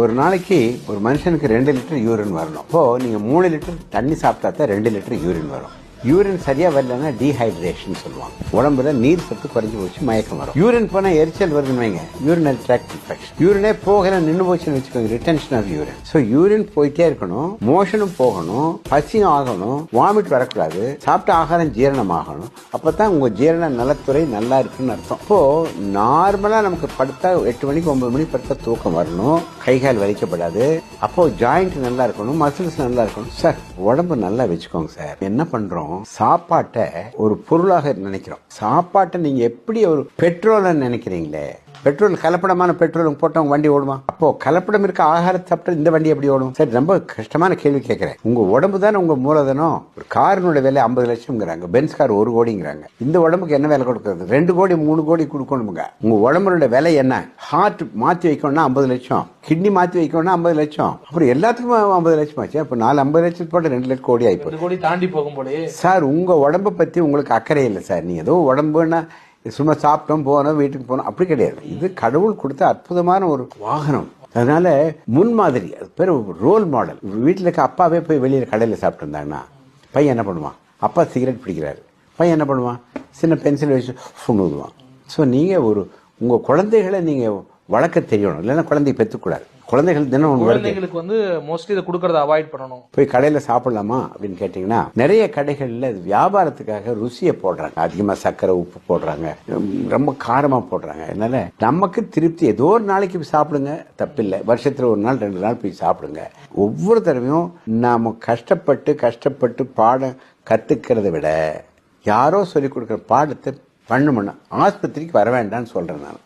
ஒரு நாளைக்கு ஒரு மனுஷனுக்கு 2 லிட்டர் யூரின் வரணும். இப்போ நீங்க 3 லிட்டர் தண்ணி சாப்பிட்டா தான் 2 லிட்டர் யூரின் வரும். யூரின் சரியா வரலன்னா டீஹைட்ரேஷன் சொல்லுவாங்க. உடம்புல நீர் சத்து குறைஞ்சு போச்சு, மயக்கம் வரும். யூரின் போனா எரிச்சல் வருதுன்னு வைங்க, யூரினல் ட்ராக்ட் இன்ஃபெக்ஷன். யூரினே போகல நின்று போச்சுன்னு வச்சுக்கோங்க, retention of urine. So urine போயிட்டே இருக்கணும், மோஷனும் போகணும், பசியும் ஆகணும், வாமிட் வரக்கூடாது, சாப்பிட்ட ஆகாரம் ஜீரணம் ஆகணும். அப்பதான் உங்க ஜீரண நலத்துறை நல்லா இருக்குன்னு அர்த்தம். இப்போ நார்மலா நமக்கு படுத்தா 8 மணிக்கு 9 மணிக்கு படுத்தா தூக்கம் வரணும், கைகால் வலிக்கப்படாது. அப்போ ஜாயிண்ட் நல்லா இருக்கணும், மசில்ஸ் நல்லா இருக்கணும். சார் உடம்பு நல்லா வச்சுக்கோங்க சார். என்ன பண்றோம், சாப்பாட்டை ஒரு பொருளாக நினைக்கிறோம். சாப்பாட்டை நீங்க எப்படி ஒரு பெட்ரோல் நினைக்கிறீங்களே, பெட்ரோல் கலப்படமான பெட்ரோல் போட்டவங்க வண்டி ஓடுமா? அப்போ கலப்படம் இருக்க ஆகாரத்தை சாப்பிட்டு இந்த வண்டி எப்படி ஓடும்? சரி, ரொம்ப கஷ்டமான கேள்வி கேட்கிறேன். உங்க உடம்பு தானே உங்க மூலதனம். ஒரு காரினோட விலை 50 லட்சம்ங்கிறாங்க, பென்ஸ் கார் 1 கோடிங்கிறாங்க. இந்த உடம்புக்கு என்ன விலை கொடுக்கறது? 2 கோடி 3 கோடி கொடுக்கணுமுங்க. உங்க உடம்போட விலை என்ன? ஹார்ட் மாத்தி வைக்கணும்னா 50 லட்சம், கிட்னி மாத்தி வைக்கணும்னா 50 லட்சம், அப்புறம் எல்லாத்துக்கும் 50 லட்சம் ஆச்சு. அப்ப 50 லட்சம் போட்டு 2 லட்சம் கோடி ஆயிப்போம். 2 கோடி தாண்டி போகும் போலே. சார் உங்க உடம்பை பத்தி உங்களுக்கு அக்கறை இல்லை சார். நீ ஏதோ உடம்புன்னா சும்மா சாப்பிட்டோம் போனோம் வீட்டுக்கு போனோம் அப்படி கிடையாது. இது கடவுள் கொடுத்த அற்புதமான ஒரு வாகனம். அதனால முன்மாதிரி, அது பேர் ரோல் மாடல். வீட்டில் இருக்க அப்பாவே போய் வெளியில் கடையில் சாப்பிட்டு இருந்தாங்கன்னா பையன் என்ன பண்ணுவான்? அப்பா சிகரெட் பிடிக்கிறாரு, பையன் என்ன பண்ணுவான்? சின்ன பென்சில் வச்சு ஊதுவான். ஸோ நீங்கள் உங்க குழந்தைகளை நீங்க வளர்க்க தெரியணும், இல்லைன்னா குழந்தைய பெற்றுக்கூடாது. குழந்தைகள் தினம் குழந்தைகளுக்கு மோஸ்ட்லி இதை கொடுக்கறத அவாய்ட் பண்ணணும். போய் கடையில சாப்பிடலாமா அப்படின்னு கேட்டீங்கன்னா, நிறைய கடைகள்ல வியாபாரத்துக்காக ருசியை போடுறாங்க. அதிகமா சர்க்கரை உப்பு போடுறாங்க, ரொம்ப காரமா போடுறாங்க. அதனால நமக்கு திருப்தி ஏதோ ஒரு நாளைக்கு சாப்பிடுங்க, தப்பில்லை. வருஷத்துல 1 நாள் 2 நாள் போய் சாப்பிடுங்க. ஒவ்வொரு தடவையும் நாம கஷ்டப்பட்டு பாடம் கத்துக்கிறத விட யாரோ சொல்லிக் கொடுக்குற பாடத்தை பண்ணணும். ஆஸ்பத்திரிக்கு வர வேண்டாம்னு சொல்றேன் நான்.